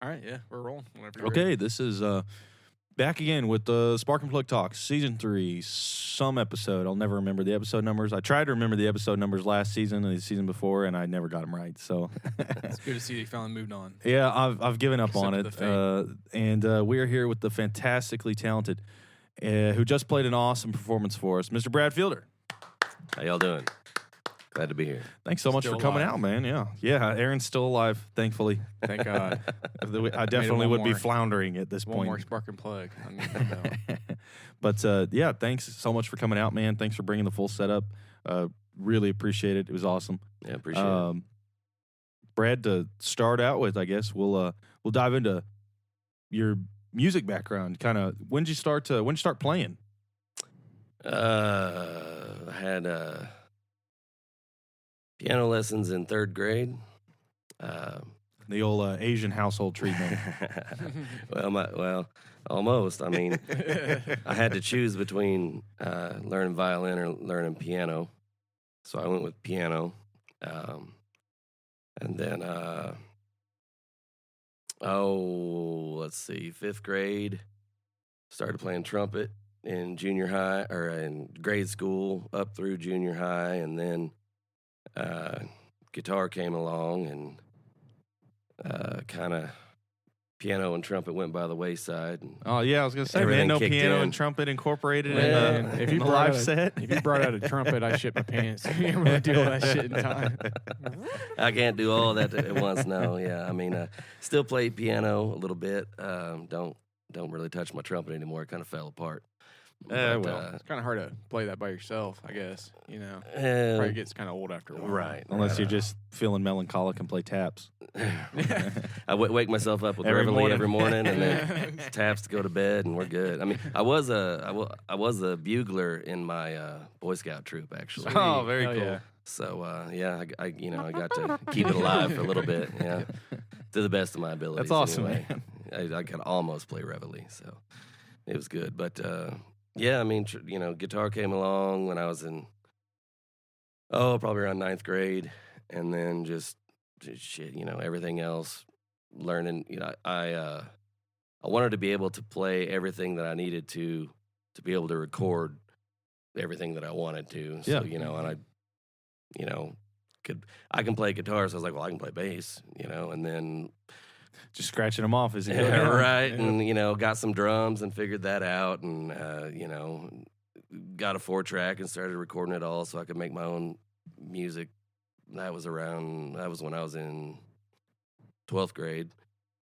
All right, yeah, we're rolling. Whenever you're Okay, this is back again with the Spark and Plug Talk, Season 3, some episode. I'll never remember the episode numbers. I tried to remember the episode numbers last season and the season before, and I never got them right. So It's good to see you finally moved on. yeah, I've given up on it. Accepted And we are here with the fantastically talented, who just played an awesome performance for us, Mr. Brad Fielder. How y'all doing? Glad to be here. Thanks so much Still for coming alive. out, man. Yeah, Aaron's still alive, thankfully. Thank God. I definitely one would be more. floundering at this One point. more spark and plug. I need to know. But yeah, thanks so much for coming out, man. Thanks for bringing the full setup. Really appreciate it. It was awesome. Yeah, appreciate it. Brad, to start out with, I guess we'll dive into your music background. Kind of when did you start playing? I had piano lessons in 3rd grade. The old Asian household treatment. well, almost. I mean, I had to choose between learning violin or learning piano, so I went with piano. And then, let's see, 5th grade, started playing trumpet in junior high or in grade school up through junior high, and then guitar came along and kind of piano and trumpet went by the wayside. And Oh yeah, I was gonna say, man, Everything no kicked piano in. and trumpet incorporated Man, in if you the brought live out a- set. If you brought out a trumpet, I shit my pants. You ain't really do all that shit in time. I can't do all that at once. No, yeah. I mean, still play piano a little bit. Don't really touch my trumpet anymore. It kind of fell apart. It's kind of hard to play that by yourself, I guess. You know, probably gets kind of old after a while. right. Unless you're just feeling melancholic and play taps. I wake myself up with Every reveille morning. every morning, and then taps to go to bed, and we're good. I mean, I was a bugler in my Boy Scout troop, actually. Oh, very Hell cool. yeah. So I I got to keep it alive for a little bit. Yeah, to the best of my abilities. That's awesome, anyway. man. I could almost play reveille, so it was good. But yeah, I mean, guitar came along when I was in probably around 9th grade, and then just shit, everything else. Learning, I wanted to be able to play everything that I needed to be able to record everything that I wanted to. So, Yeah. and I can play guitar, so I was like, well, I can play bass, and then Just scratching them off as you go yeah, down. right, Yeah. and got some drums and figured that out, and got a 4-track and started recording it all so I could make my own music. That was when I was in 12th grade,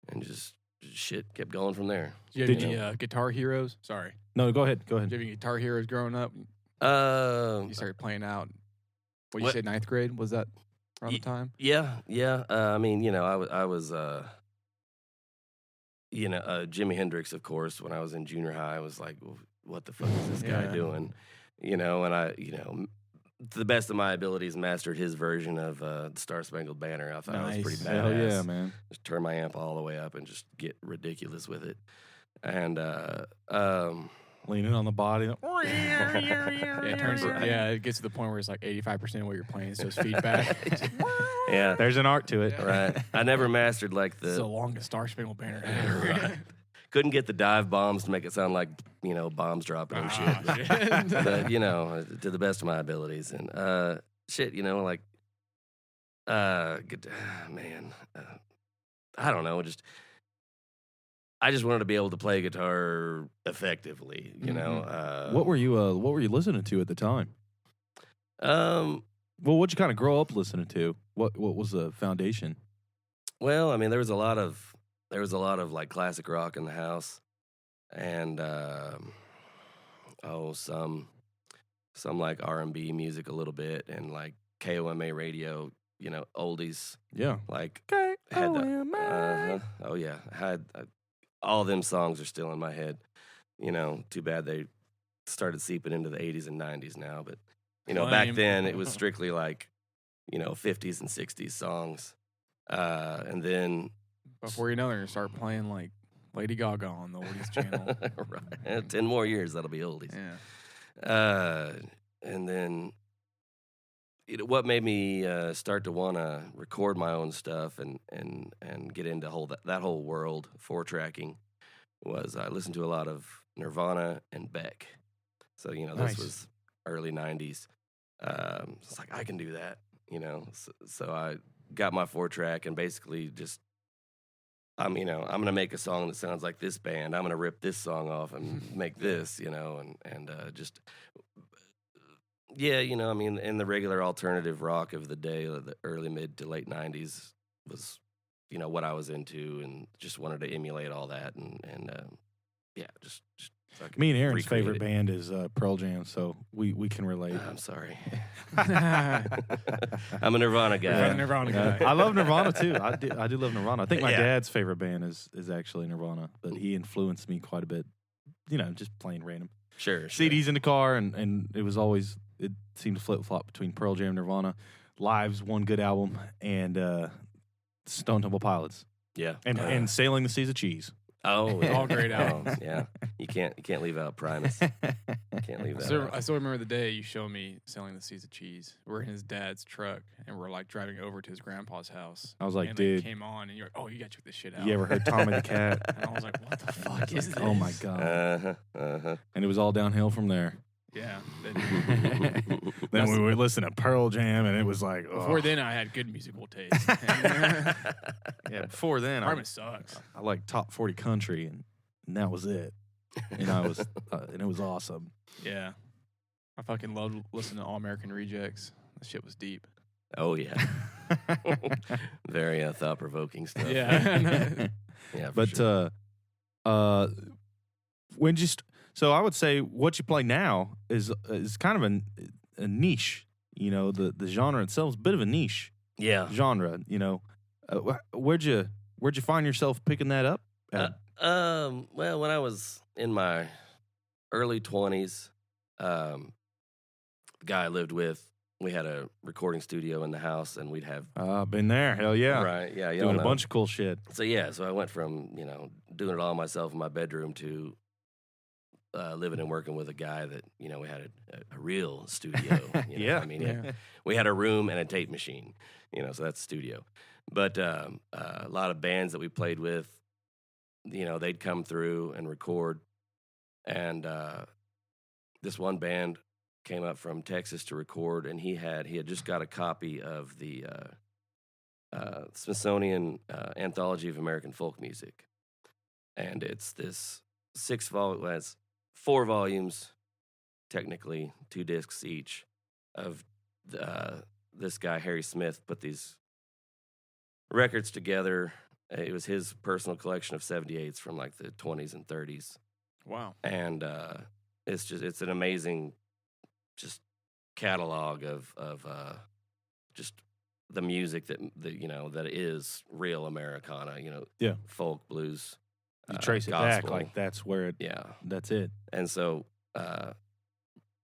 and just shit kept going from there. Did you have Did any guitar heroes? Sorry. No, go ahead. Did you have any guitar heroes growing up? You started playing out. What you What- said, 9th grade? Was that around the time? Yeah. I mean, I was Jimi Hendrix, of course. When I was in junior high, I was like, well, what the fuck is this guy Yeah. doing? And I, to the best of my abilities, mastered his version of the Star Spangled Banner. I thought it was pretty Nice. badass. Hell yeah, man. Just turn my amp all the way up and just get ridiculous with it. And Leaning on the body. Yeah, it turns. Yeah, it gets to the point where it's like 85% of what you're playing is just feedback. yeah, There's an art to it. Yeah. right. I never mastered like It's the the longest Star Spangled Banner. Right. Couldn't get the dive bombs to make it sound like bombs dropping and shit. But, to the best of my abilities, and like man, I don't know, I just wanted to be able to play guitar effectively, What were you listening to at the time? Well, what'd you kind of grow up listening to? What was the foundation? Well, I mean, there was a lot of like classic rock in the house, and some like R&B music a little bit, and like KOMA radio, oldies. Yeah. Like Okay. had oh yeah, all them songs are still in my head. Too bad they started seeping into the 80s and 90s now, but back Lame. then it was strictly like 50s and 60s songs, and then Before you know it, you're gonna start playing like Lady Gaga on the oldies channel. right, 10 more years that'll be oldies. Yeah. And then what made me start to want to record my own stuff and get into that whole world 4-tracking was I listened to a lot of Nirvana and Beck. So, you know, this was early 90s. It's like, I can do that, you know. So I got my 4-track and basically just, I'm going to make a song that sounds like this band. I'm going to rip this song off and make this, you know, and just, yeah, you know, I mean, in the regular alternative rock of the day, the early, mid to late 90s was, you know, what I was into and just wanted to emulate all that. And yeah, just so me and Aaron's favorite band is Pearl Jam, so we can relate. I'm sorry. I'm a Nirvana guy. Nirvana guy. I love Nirvana too. I do love Nirvana. I think my dad's favorite band is actually Nirvana, but he influenced me quite a bit. You know, just playing random CDs in the car, and it seemed to flip flop between Pearl Jam, Nirvana, Live's one good album, and Stone Temple Pilots. Yeah, and Sailing the Seas of Cheese. Oh, yeah. All great albums. Yeah, you can't leave out Primus. Can't leave that out. I still remember the day you showed me Sailing the Seas of Cheese. We're in his dad's truck, and we're like driving over to his grandpa's house. I was like, and dude. It came on, and you're like, oh, you got to check this shit out. You ever heard Tommy the Cat? And I was like, what the fuck is this? Oh, my God. And it was all downhill from there. Yeah. Then we would listen to Pearl Jam, and it was like, oh. Before then, I had good musical taste. Yeah, before then, Primus sucks. I liked top 40 country, and that was it. And I was, and it was awesome. Yeah, I fucking loved listening to All American Rejects. That shit was deep. Oh yeah, very thought-provoking stuff. Yeah, yeah. But sure. So I would say what you play now is kind of a niche. You know, the genre itself is a bit of a niche. Yeah. Genre. You know, where'd you find yourself picking that up? Well, when I was in my early 20s, the guy I lived with, we had a recording studio in the house, and we'd have been there. Hell yeah. Right. Yeah. Doing a bunch of cool shit. So I went from, you know, doing it all myself in my bedroom to living and working with a guy that, you know, we had a real studio. You know? Yeah. I mean, we had a room and a tape machine, you know, so that's studio. But a lot of bands that we played with, you know, they'd come through and record. And this one band came up from Texas to record, and he had just got a copy of the Smithsonian Anthology of American Folk Music. And it's this 4 volumes, technically 2 discs each, of this guy, Harry Smith, put these records together. It was his personal collection of 78s from like the 20s and 30s. Wow. And it's an amazing just catalog of just the music that you know that is real Americana, you know, folk, blues. You trace it gospel. back, like that's where that's it. And so,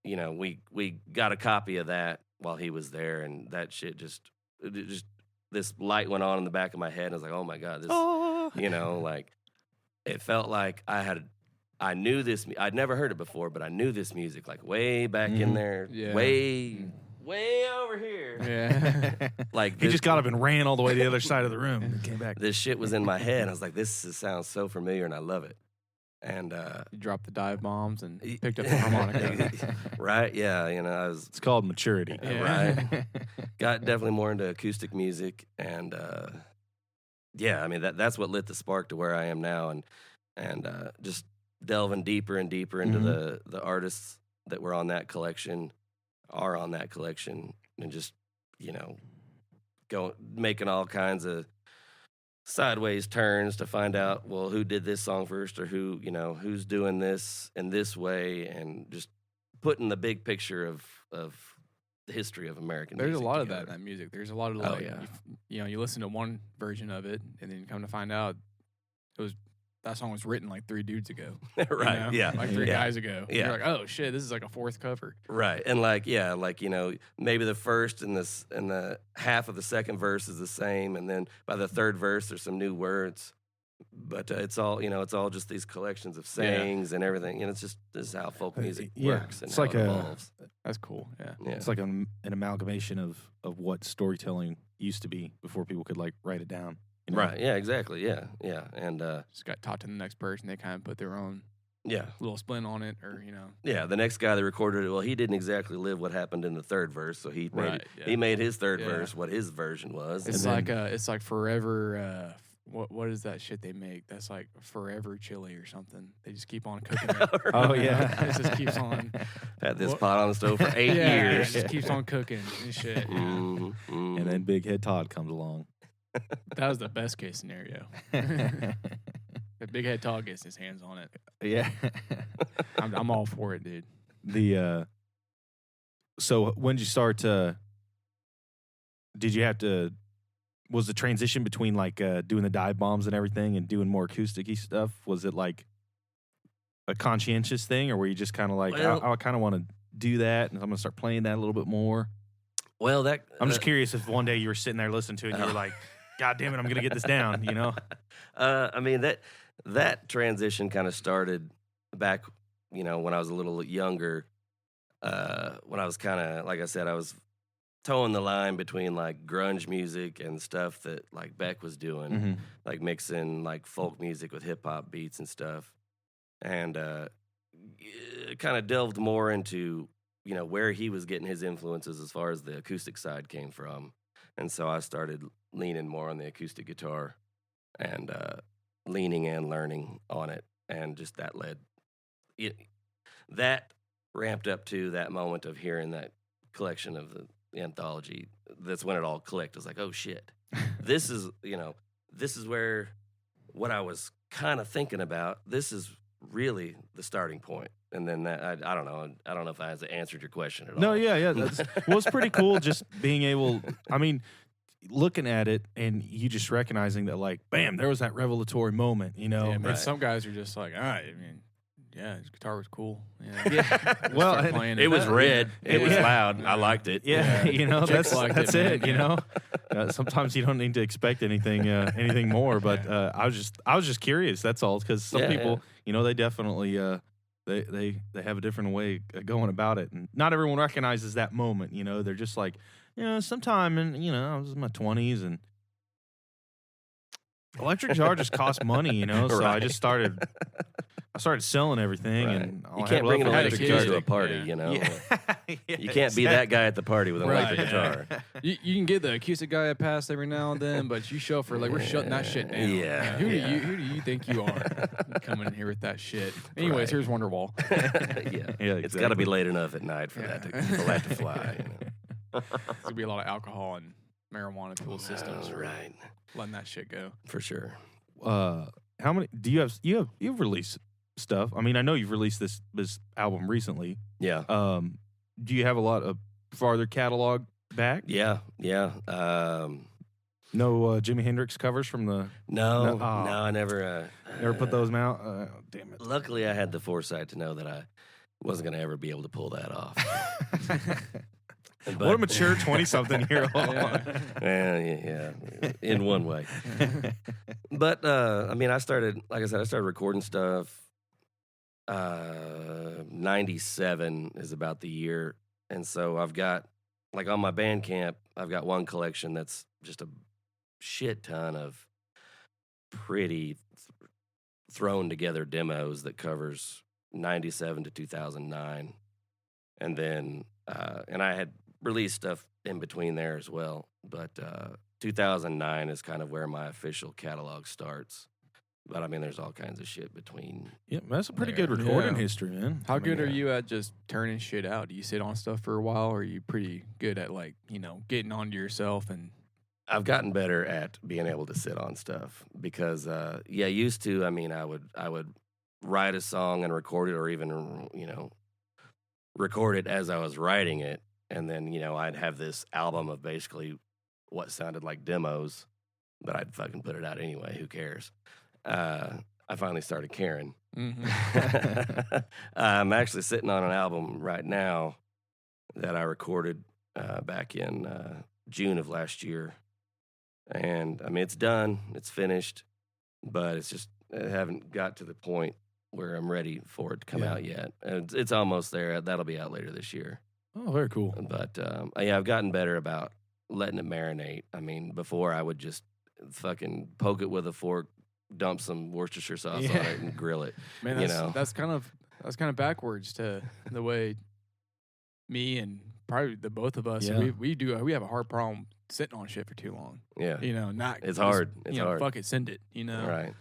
you know, we got a copy of that while he was there, and that shit just this light went on in the back of my head, and I was like, oh my God, this, you know, like it felt like I knew this. I'd never heard it before, but I knew this music like way back in there, way over here. Yeah. Like he just got up and ran all the way to the other side of the room and came back. This shit was in my head. I was like, sounds so familiar, and I love it. And you dropped the dive bombs and picked up the harmonica. Right? Yeah. You know, it's called maturity. Right. Got definitely more into acoustic music, and I mean that's what lit the spark to where I am now, and just delving deeper and deeper into the artists that were on that collection, and just, you know, making all kinds of sideways turns to find out, well, who did this song first, or who, you know, who's doing this in this way, and just putting the big picture of the history of American music. There's a lot together. of that in that music. There's a lot of you know, you listen to one version of it, and then you come to find out that song was written like 3 dudes ago. Right. You know? Yeah. Like 3 guys ago. Yeah. You're like, oh shit, this is like a 4th cover. Right. And like, you know, maybe the first and the half of the second verse is the same, and then by the 3rd verse there's some new words. But it's all it's all just these collections of sayings and everything. It's just this is how folk music works and it's how like it evolves. That's cool. Yeah. It's like an amalgamation of what storytelling used to be before people could like write it down. Right. Yeah. Exactly. Yeah. Yeah. And just got taught to the next person. They kind of put their own little spin on it, or Yeah, the next guy that recorded it, well, he didn't exactly live what happened in the third verse, so he made his third verse what his version was. It's like forever. What is that shit they make? That's like forever chili or something. They just keep on cooking it. Oh yeah, it just keeps on. Had this pot on the stove for 8 years. It just keeps on cooking and shit. And then Big Head Todd comes along. That was the best case scenario. The Big Head Todd gets his hands on it. Yeah, I'm all for it, dude. So when did you start? Did you have to? Was the transition between like doing the dive bombs and everything and doing more acoustic-y stuff? Was it like a conscientious thing, or were you just kind of like, I kind of want to do that, and I'm gonna start playing that a little bit more? Well, I'm just curious if one day you were sitting there listening to it and you were like, God damn it, I'm gonna get this down, I mean that transition kind of started back, when I was a little younger. When I was kind of, like I said, I was towing the line between like grunge music and stuff that like Beck was doing, like mixing like folk music with hip hop beats and stuff, and kind of delved more into where he was getting his influences as far as the acoustic side came from, and so I started leaning more on the acoustic guitar and leaning and learning on it, and just that that ramped up to that moment of hearing that collection of the anthology. That's when it all clicked. I was like, oh shit, this is where what I was kind of thinking about, this is really the starting point. And then that, I don't know if I answered your question at all. No, yeah. Well, it's pretty cool just being able, looking at it and you just recognizing that, like, bam, there was that revelatory moment, Yeah, Right. Some guys are just like, all right, his guitar was cool. Well, it was red. It was loud. I liked it. Yeah, that's it. Sometimes you don't need to expect anything more. But I was just curious. That's all. Because some people, they definitely they have a different way of going about it, and not everyone recognizes that moment. They're just like, sometime in I was in my 20s and electric guitar just cost money. So Right. I started selling everything, Right. and You can't bring an electric guitar to a party, Yeah. You can't be that guy at the party with an electric guitar. You can give the acoustic guy a pass every now and then, but you show for we're shutting that shit down. Yeah. Who do you think you are coming in here with that shit? Anyways, Right. here's Wonderwall. Yeah, it's got to be late enough at night for that to fly. There's gonna be a lot of alcohol and marijuana fuel systems. Right. Letting that shit go. For sure. How many do you have? You've released stuff. I know you've released this album recently. Yeah. Do you have a lot of farther catalog back? Yeah. No Jimi Hendrix covers from the. No, I never. Never put those out. Damn it. Luckily, I had the foresight to know that I wasn't going to ever be able to pull that off. What a mature 20-something-year-old. Yeah, in one way. But, I started recording stuff. 97 is about the year. And so I've got, like on my Bandcamp, I've got one collection that's just a shit ton of pretty thrown together demos that covers 97 to 2009. And then, and I had released stuff in between there as well, but 2009 is kind of where my official catalog starts. But there's all kinds of shit between. Yeah, that's a pretty good recording history, man. How good are you at just turning shit out? Do you sit on stuff for a while, or are you pretty good at getting onto yourself? And I've gotten better at being able to sit on stuff because, used to. I would write a song and record it, or even record it as I was writing it. And then, I'd have this album of basically what sounded like demos, but I'd fucking put it out anyway. Who cares? I finally started caring. Mm-hmm. I'm actually sitting on an album right now that I recorded back in June of last year. And, it's done. It's finished. but it's just I haven't got to the point where I'm ready for it to come out yet. And it's almost there. That'll be out later this year. Oh, very cool. But yeah, I've gotten better about letting it marinate. I mean, before I would just fucking poke it with a fork, dump some Worcestershire sauce on it, and grill it. Man, that's kind of backwards to the way me and probably the both of us we have a hard problem sitting on shit for too long. Yeah, it's hard. It's hard. Fuck it, send it. Right.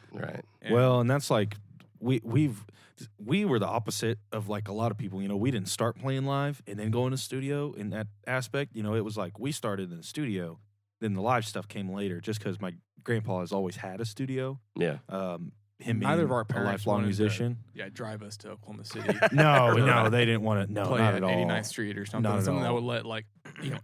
And well, and that's like we were the opposite of like a lot of people. We didn't start playing live and then go in the studio in that aspect. It was like we started in the studio, then the live stuff came later. Just because my grandpa has always had a studio. Yeah. Him being Neither of our a parents lifelong musician. Drive us to Oklahoma City. No, they didn't want to. No, play not at at all. 89th Street or something. Not Something at that all. would let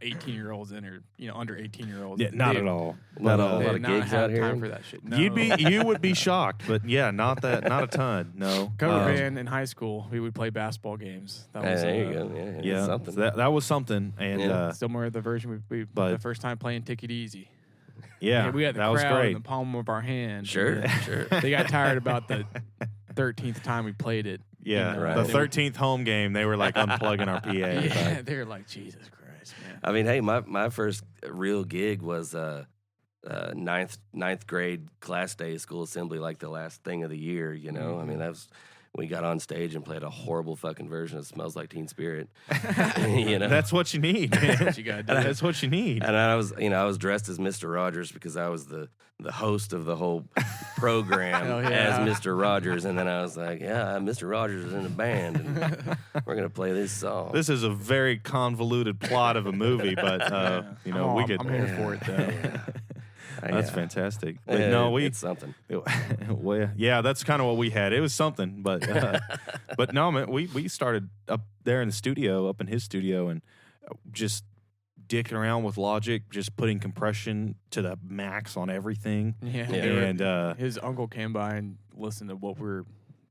18-year-olds in or under 18-year-olds. Yeah, not at all. A lot of They did not gigs have out here. time for that shit. No. You would be shocked, but yeah, not a ton. No. Cover band in high school, we would play basketball games. That was There you go. Yeah, something. so that was something, and similar to the version but- the first time playing Take It Easy. yeah, We had the that was crowd great. in the palm of our hand. Sure. They got tired about the 13th time we played it. Yeah, Right. the 13th home game, they were like unplugging our PA. Yeah, they were like, Jesus Christ, man. I mean, hey, my first real gig was ninth grade class day school assembly, like the last thing of the year. I mean, we got on stage and played a horrible fucking version of "Smells Like Teen Spirit." That's what you need. Man. That's what you gotta do. That's what you need. And I was dressed as Mr. Rogers because I was the host of the whole program Hell yeah. as Mr. Rogers, and then I was like, yeah, Mr. Rogers is in the band, and we're gonna play this song. This is a very convoluted plot of a movie, but we could. I'm here for it though. That's fantastic. But no, it's something. Well, yeah, that's kind of what we had. It was something, but but no, man, we started up there in the studio, up in his studio, and just dicking around with Logic, just putting compression to the max on everything. Yeah. And his uncle came by and listened to what we were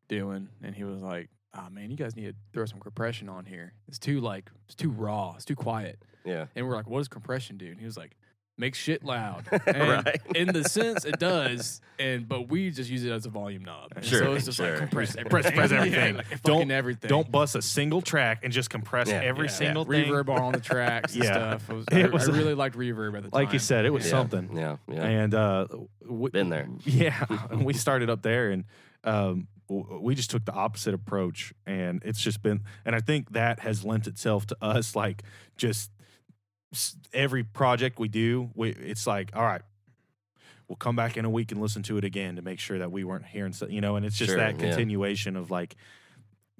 doing, and he was like, "Oh man, you guys need to throw some compression on here. It's too raw. It's too quiet." Yeah. And we're like, "What does compression do?" And he was like, "Makes shit loud." And Right. in the sense it does, but we just use it as a volume knob. And Sure, so it's just sure. like compress everything. Press everything. Yeah, like Don't fucking everything. Don't bust a single track and just compress Yeah, every yeah. single thing. Reverb on the tracks and Yeah. stuff. It I was- really liked reverb at the time. Like you said, it was Yeah. something. Yeah. And Been there. Yeah, and we started up there, and we just took the opposite approach, and it's just been, and I think that has lent itself to us, like just every project we do, it's like, all right, we'll come back in a week and listen to it again to make sure that we weren't hearing, and it's just Sure, that yeah. continuation of like,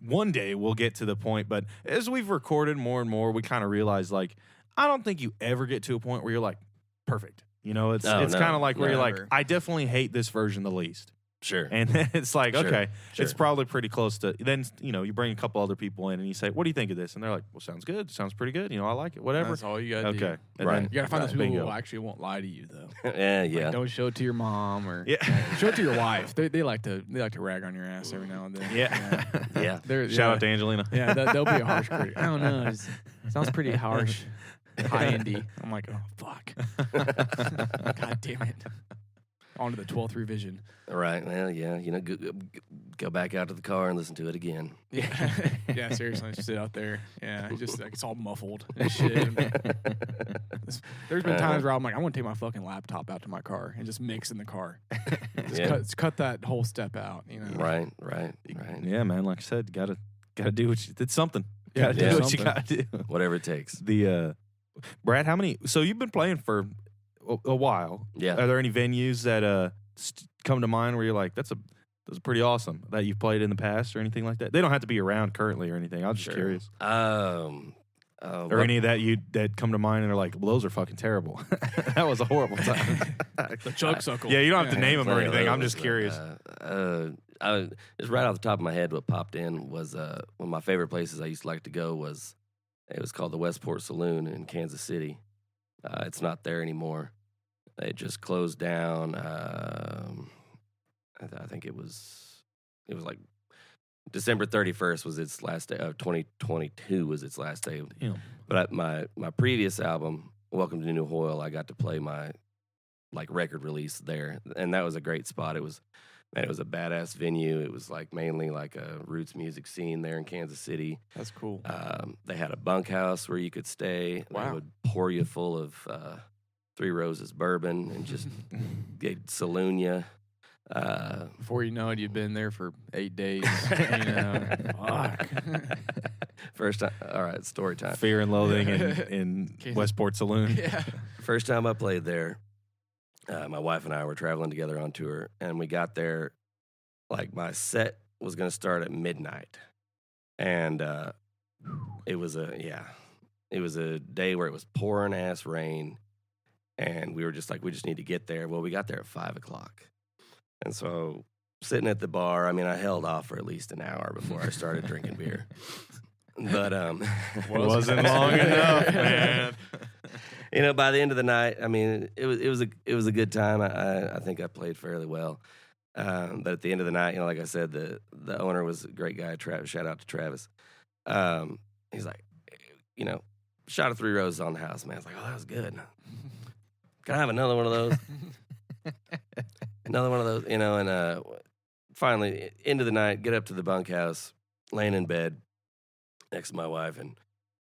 one day we'll get to the point, but as we've recorded more and more, we kind of realize like, I don't think you ever get to a point where you're like, perfect. It's No, it's no, kind of like where you're like, never. I definitely hate this version the least. Sure. And then it's like, Sure, okay, sure. it's probably pretty close to, then, you bring a couple other people in and you say, what do you think of this? And they're like, well, sounds good. Sounds pretty good. I like it, whatever. That's all you gotta do. Okay. And Right. then- You gotta find those people bingo. who actually won't lie to you though. Yeah. Like, don't show it to your mom or Yeah. show it to your wife. They like to rag on your ass every now and then. Yeah. Yeah. Shout out to Angelina. Yeah, they'll be a harsh critic. I don't know. It sounds pretty harsh, high indie. I'm like, oh fuck, god damn it. On to the 12th revision. Right. Well, yeah. Go back out to the car and listen to it again. Yeah, yeah. Seriously, just sit out there. Yeah, just like it's all muffled and shit. There's been times where I'm like, I want to take my fucking laptop out to my car and just mix in the car. Just cut that whole step out. Right. Yeah, man. Like I said, gotta do what you did. Something. Yeah, Gotta do do what you something. gotta do. Whatever it takes. The Brad, how many? So you've been playing for a while. Yeah. Are there any venues that come to mind where you're like, that's pretty awesome that you've played in the past or anything like that? They don't have to be around currently or anything. I was just curious. Or any that come to mind and are like, well, those are fucking terrible. That was a horrible time. The chug suckle. Yeah, you don't have to name them or Plenty of anything. I'm those, just curious. Just right off the top of my head, what popped in was one of my favorite places I used to like to go was called the Westport Saloon in Kansas City. It's not there anymore. It just closed down. I think it was like December 31st was its last day. 2022 was its last day. Yeah. But my previous album, Welcome to New Hoyle, I got to play my like record release there, and that was a great spot. It was a badass venue. It was like mainly like a roots music scene there in Kansas City. That's cool. They had a bunkhouse where you could stay. Wow. They would pour you full of 3 Roses bourbon and just saloon you. Before you know it, you've been there for 8 days. Fuck. First time, all right, story time. Fear and Loathing in Westport Saloon. Yeah. First time I played there, my wife and I were traveling together on tour, and we got there, like my set was going to start at midnight. And it was a day where it was pouring ass rain, and we were just like, we just need to get there. Well, we got there at 5 o'clock. And so sitting at the bar, I mean, I held off for at least an hour before I started drinking beer. But wasn't long enough, man. You know, by the end of the night, I mean, it was a good time. I think I played fairly well. But at the end of the night, you know, like I said, the owner was a great guy. Travis, shout out to Travis. He's like, you know, shot of 3 Roses on the house, man. I was like, oh, that was good. Can I have another one of those? Another one of those, you know, and finally, end of the night, get up to the bunkhouse, laying in bed next to my wife, and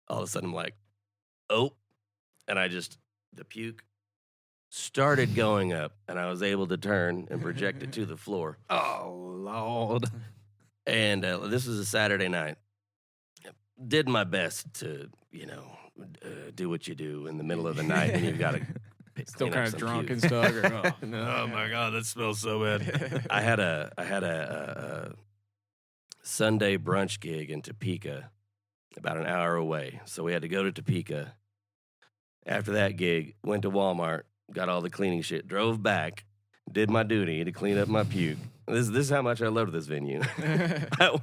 all of a sudden I'm like, oh, and the puke started going up, and I was able to turn and project it to the floor. Oh, Lord. And this was a Saturday night. Did my best to, you know, do what you do in the middle of the night, and you've got to still kind of drunk and stuff. Or, oh my God, that smells so bad. I had a Sunday brunch gig in Topeka, about an hour away. So we had to go to Topeka. After that gig, went to Walmart, got all the cleaning shit, drove back, did my duty to clean up my puke. This is how much I loved this venue. I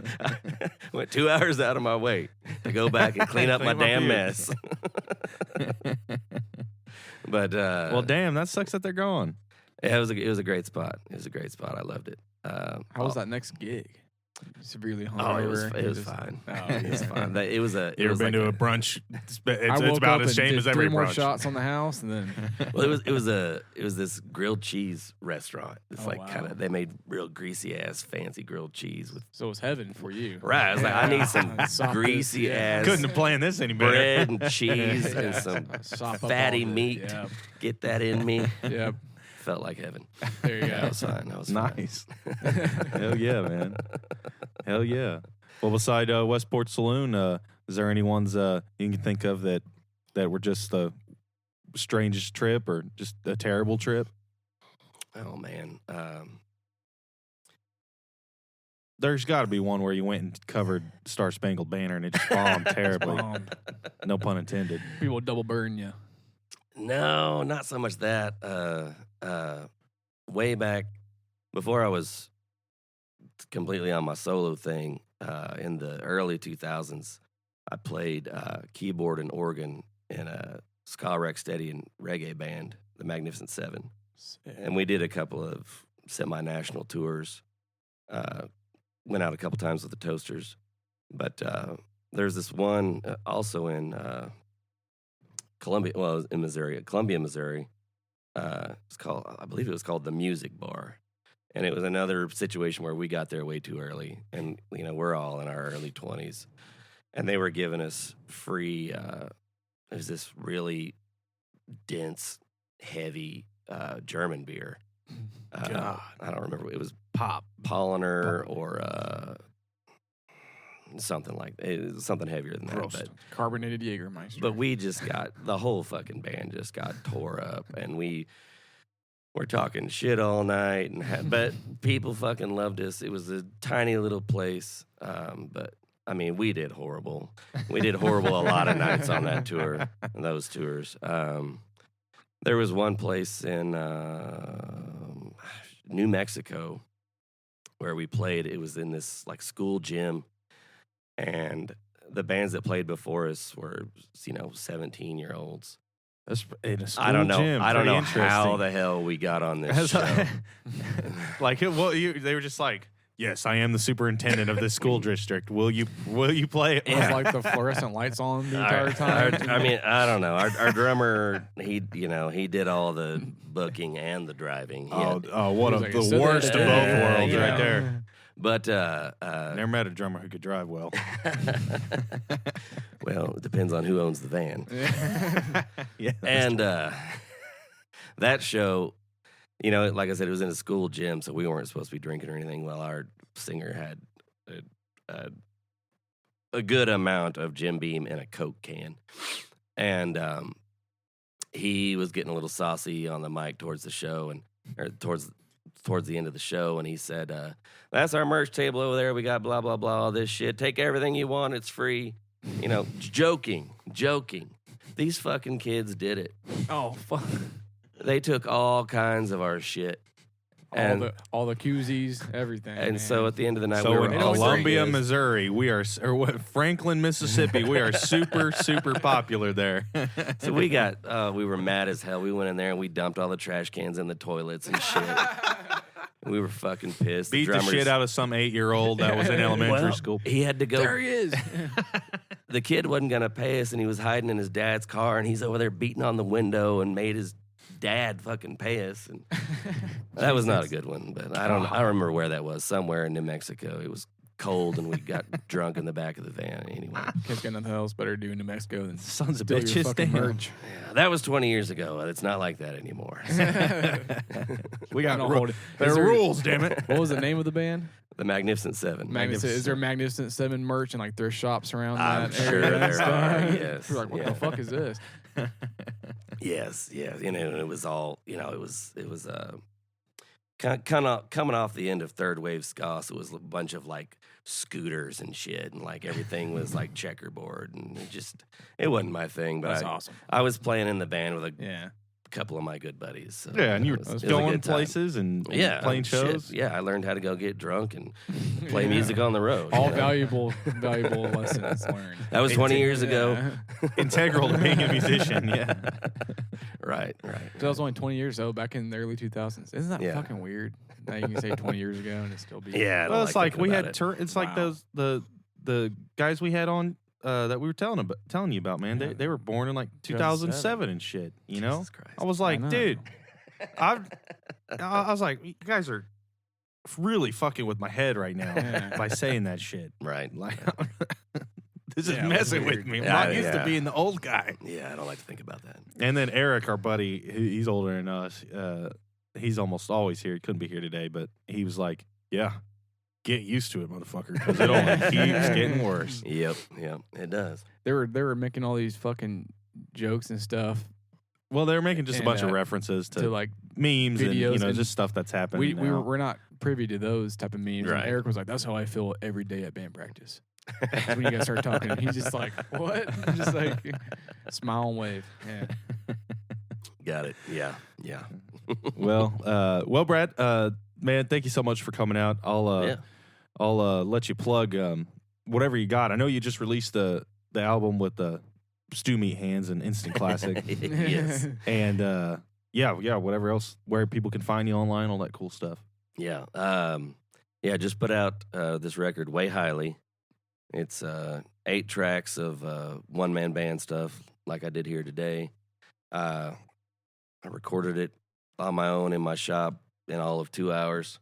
went 2 hours out of my way to go back and clean up my damn mess. But well, damn, that sucks that they're gone. Yeah, it was a great spot. It was a great spot. I loved it. How was that next gig? Severely hungover. Oh, it was fine. Oh, it was fine. It was a. You ever been to a brunch? It's about as shame as every 3 more brunch. shots on the house, and then. Well, it was this grilled cheese restaurant. It's kind of they made real greasy ass fancy grilled cheese with. So it was heaven for you, right? I was like, I need some greasy ass. Couldn't have planned this any better. Bread and cheese and some fatty meat. Yep. Get that in me. Yep. Felt like heaven. There you go. That was fine. That was nice. Hell yeah, man. Hell yeah. Well, beside Westport Saloon, is there any ones you can think of that were just the strangest trip or just a terrible trip? Oh, man. There's got to be one where you went and covered Star Spangled Banner and it just bombed terribly. No pun intended. People double burn you. No, not so much that. Way back before I was completely on my solo thing, in the early 2000s, I played keyboard and organ in a ska rock steady and reggae band, the Magnificent Seven. And we did a couple of semi-national tours. Went out a couple times with the Toasters. But there's this one also in Columbia, Missouri. I believe it was called the Music Bar. And it was another situation where we got there way too early. And, you know, we're all in our early 20s. And they were giving us free, it was this really dense, heavy German beer. God. I don't remember. It was Polliner or something like that. It was something heavier than that. But carbonated Jägermeister. But we just the whole fucking band just got tore up. And we're talking shit all night. But people fucking loved us. It was a tiny little place. But, I mean, we did horrible. We did horrible a lot of nights on that tour, those tours. There was one place in New Mexico where we played. It was in this like school gym, and the bands that played before us were 17-year-olds. That's in a school I don't know. gym. I don't know how the hell we got on this show. Like, well, they were just like, Yes, I am the superintendent of this school district. Will you play? It was like the fluorescent lights on the entire time. I mean, I don't know. Our drummer, he did all the booking and the driving. What like, the worst of both worlds right there. But never met a drummer who could drive well. Well, it depends on who owns the van. Yeah, and that show, like I said, it was in a school gym, so we weren't supposed to be drinking or anything. Well, our singer had a good amount of Jim Beam in a Coke can, and he was getting a little saucy on the mic towards the show, or towards the end of the show, and he said, "That's our merch table over there. We got blah blah blah all this shit. Take everything you want. It's free." Joking. These fucking kids did it. Oh fuck. They took all kinds of our shit. All the koozies, everything. And so at the end of the night, so we were in all Columbia, Missouri, Franklin, Mississippi, we are super, super popular there. So we were mad as hell. We went in there and we dumped all the trash cans in the toilets and shit. We were fucking pissed. Beat the shit out of some 8-year-old that was in elementary school. He had to go. There he is. The kid wasn't going to pay us, and he was hiding in his dad's car, and he's over there beating on the window and made his dad fucking pay us. And that was not a good one, but I don't remember where that was. Somewhere in New Mexico. It was cold, and we got drunk in the back of the van. Anyway, kids got nothing else better to do in New Mexico than sons of steal your bitches. fucking merch. Yeah, that was 20 years ago. It's not like that anymore. We got there are rules, damn it. What was the name of the band? The Magnificent Seven. Is there Magnificent Seven merch and like their shops around I'm that sure area? there are. Yes. We're like, what the fuck is this? Yes, yeah. It was all, it was kind of coming off the end of third wave ska, so it was a bunch of like scooters and shit, and like everything was like checkerboard, and it wasn't my thing. But That's awesome. I was playing in the band with a couple of my good buddies. So yeah, and you were going places and playing shows. Shit. Yeah, I learned how to go get drunk and play music on the road. All valuable lessons learned. That was 20 years ago. Integral to being a musician, yeah. Right. That was only 20 years ago, back in the early 2000s. Isn't that fucking weird? Now you can say 20 years ago and it still be. Yeah. Well, it's like we had. It's like those the guys we had on that we were telling you about, man. Yeah. They were born in like 2007 and shit. Jesus Christ. I was like, dude, I was like, you guys are really fucking with my head right now by saying that shit. Right. Like, this is messing with me. I'm not used to being the old guy. Yeah, I don't like to think about that. And then Eric, our buddy, he's older than us. He's almost always here. He couldn't be here today, but he was like, yeah, get used to it, motherfucker, because it only keeps getting worse. Yep, it does. They were making all these fucking jokes and stuff. Well, they were making just a bunch of references to like memes videos and just stuff that's happening. We're not privy to those type of memes. Right. And Eric was like, "That's how I feel every day at band practice." When you guys start talking, he's just like, "What?" Just like smile and wave. Yeah. Got it. Yeah. Well, Brad, man, thank you so much for coming out. I'll let you plug whatever you got. I know you just released the album with the stew meat hands and instant classic. Yes. And whatever else, where people can find you online, all that cool stuff. Yeah. Just put out this record, 𝙎𝙚𝙖𝙨. It's 8 tracks of one-man band stuff like I did here today. I recorded it on my own in my shop in all of 2 hours.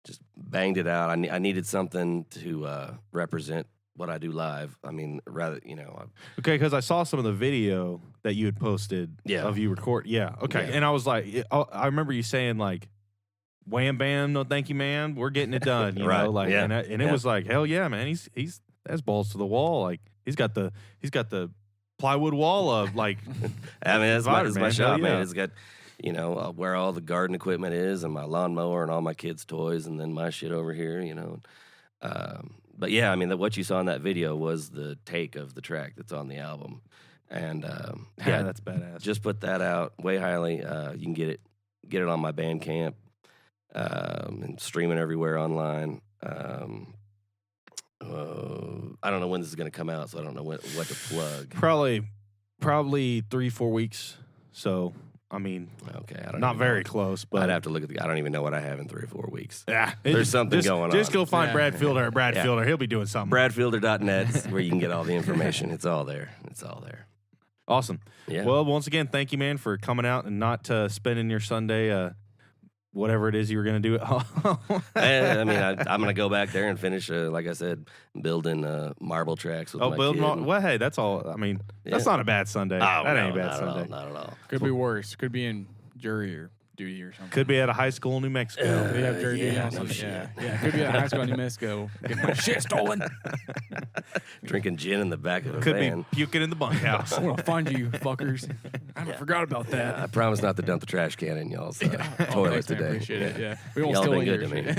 Just banged it out. I needed something to represent what I do live. I mean, rather, Okay, because I saw some of the video that you had posted of you record. Yeah, okay. Yeah. And I was like, I remember you saying like, wham bam, no thank you, man. We're getting it done. You know, like, and it was like, hell yeah, man. He's has balls to the wall. Like he's got the plywood wall of like. I mean, that's my shop, man. Yeah. It's got, where all the garden equipment is, and my lawnmower, and all my kids' toys, and then my shit over here. But yeah, I mean, what you saw in that video was the take of the track that's on the album, and that's badass. Just put that out, 𝙎𝙚𝙖𝙨. You can get it on my Bandcamp, and stream it everywhere online. I don't know when this is going to come out, so I don't know what to plug. Probably 3-4 weeks. So I mean, okay, I don't not even very know. close, but I'd have to look at I don't even know what I have in 3 or 4 weeks. Yeah, there's something going on. Just go find Brad Fielder at Brad Fielder. He'll be doing something. BradFielder.net where you can get all the information. It's all there. Awesome. Yeah. Well, once again, thank you, man, for coming out and not spending your Sunday, whatever it is you were going to do at home. I mean, I'm going to go back there and finish, like I said, building marble tracks with my kid. Well, hey, that's all. I mean, that's not a bad Sunday. Oh, that ain't a bad not Sunday. Not at all. Could be worse. Could be in jury or duty or something. Could be at a high school in New Mexico. They have jury duty yeah, on no Sunday. shit. Yeah. Could be at high school in New Mexico. Getting my shit stolen. Drinking gin in the back of a Could van. be puking in the bunkhouse. I'm gonna find you, fuckers. I forgot about that. I promise not to dump the trash can in y'all's toilet Thanks, man. today. Appreciate it. Yeah, we won't Y'all steal been any good of to your me.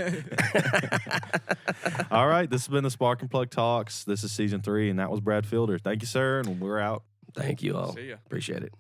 shit. All right, this has been the Spark and Plug Talks. This is season 3, and that was Brad Fielder. Thank you, sir, and we're out. Thank you all. See ya. Appreciate it.